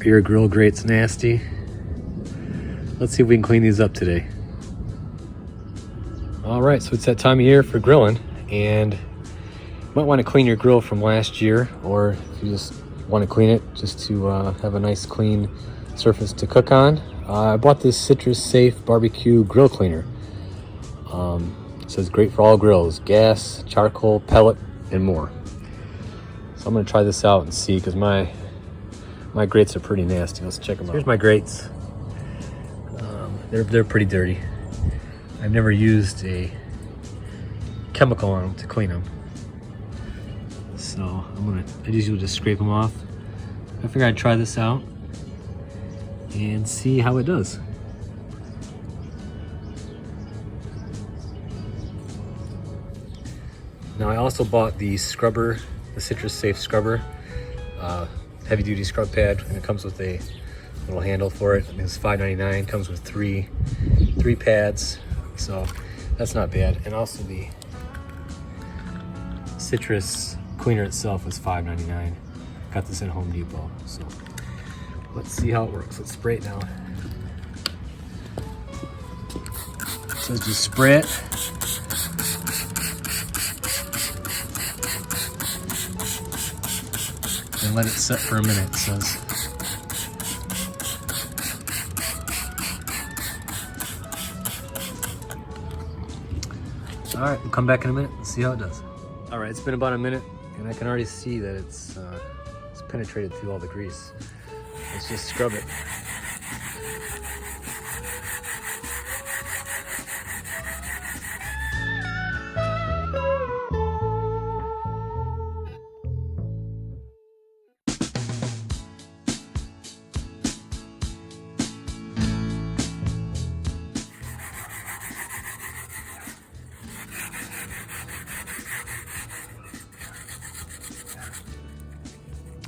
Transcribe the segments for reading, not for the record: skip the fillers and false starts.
Your grill grate's nasty. Let's see if we can clean these up today. All right, so it's that time of year for grilling, and you might want to clean your grill from last year, or if you just want to clean it just to have a nice clean surface to cook on. I bought this Citrusafe BBQ grill cleaner. It says great for all grills, gas, charcoal, pellet, and more. So I'm gonna try this out and see, because my grates are pretty nasty. Let's check them out. Here's my grates. They're pretty dirty. I've never used a chemical on them to clean them. So I usually just scrape them off. I figured I'd try this out and see how it does. Now I also bought the scrubber, the Citrusafe scrubber, heavy duty scrub pad, and it comes with a little handle for it. I think it's $5.99, comes with three pads, so that's not bad. And also the citrus cleaner itself is $5.99. Got this at Home Depot, so let's see how it works. Let's spray it now. It says just spray it. And let it set for a minute, it says. All right, we'll come back in a minute and see how it does. All right, it's been about a minute, and I can already see that it's penetrated through all the grease. Let's just scrub it.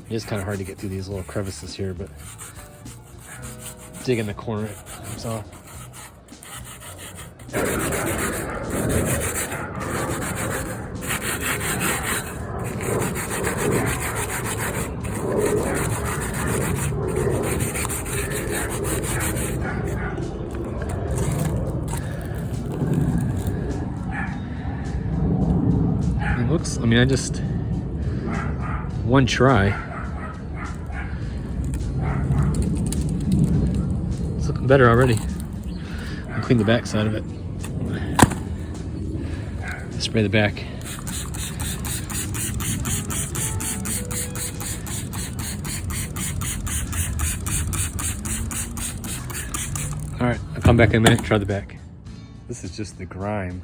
It is kind of hard to get through these little crevices here, but dig in the corner, so. It looks, I just, one try. It's looking better already. I'll clean the back side of it. Spray the back. All right, I'll come back in a minute and try the back. This is just the grime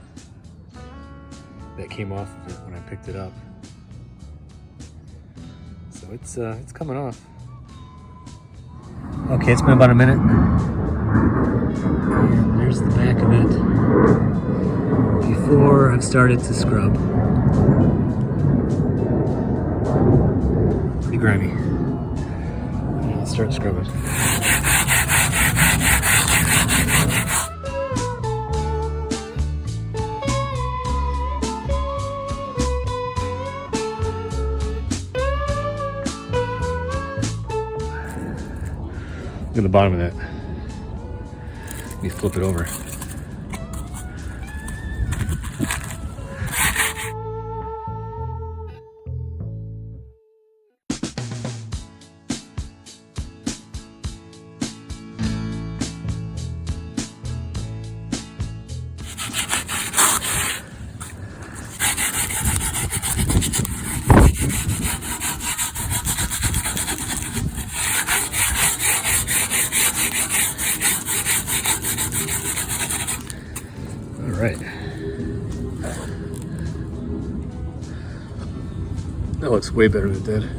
that came off of it when I picked it up. So it's coming off. Okay, it's been about a minute. And there's the back of it before I've started to scrub. Pretty grimy. And let's start scrubbing. Look at the bottom of that. Let me flip it over. Right. That looks way better than it did.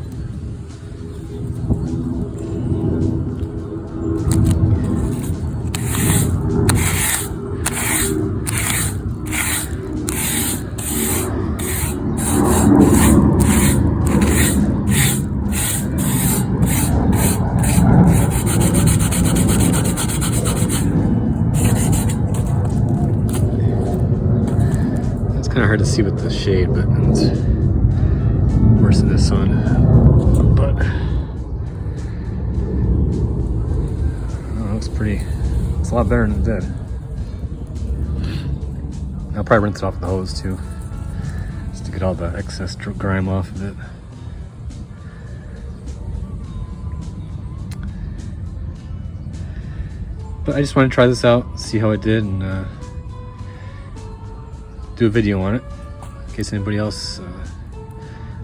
Kind of hard to see with the shade, but it's worse in the sun. But a lot better than it did. I'll probably rinse it off with the hose too, just to get all the excess grime off of it. But I just wanted to try this out, see how it did, and do a video on it in case anybody else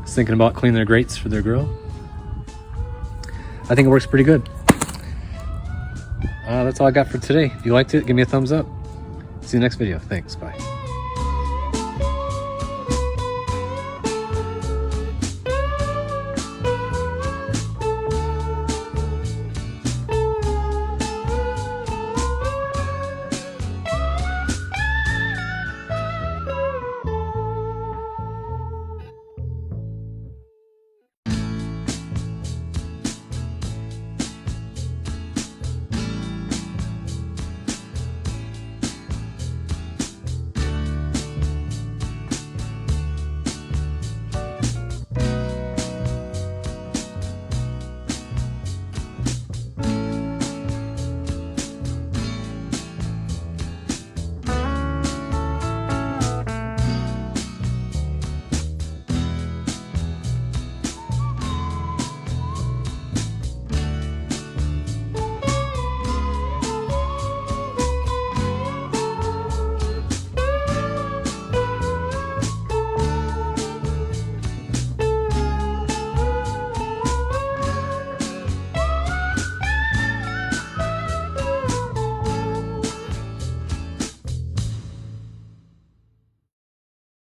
is thinking about cleaning their grates for their grill. I think it works pretty good. That's all I got for today. If you liked it, give me a thumbs up. See you next video. Thanks. Bye.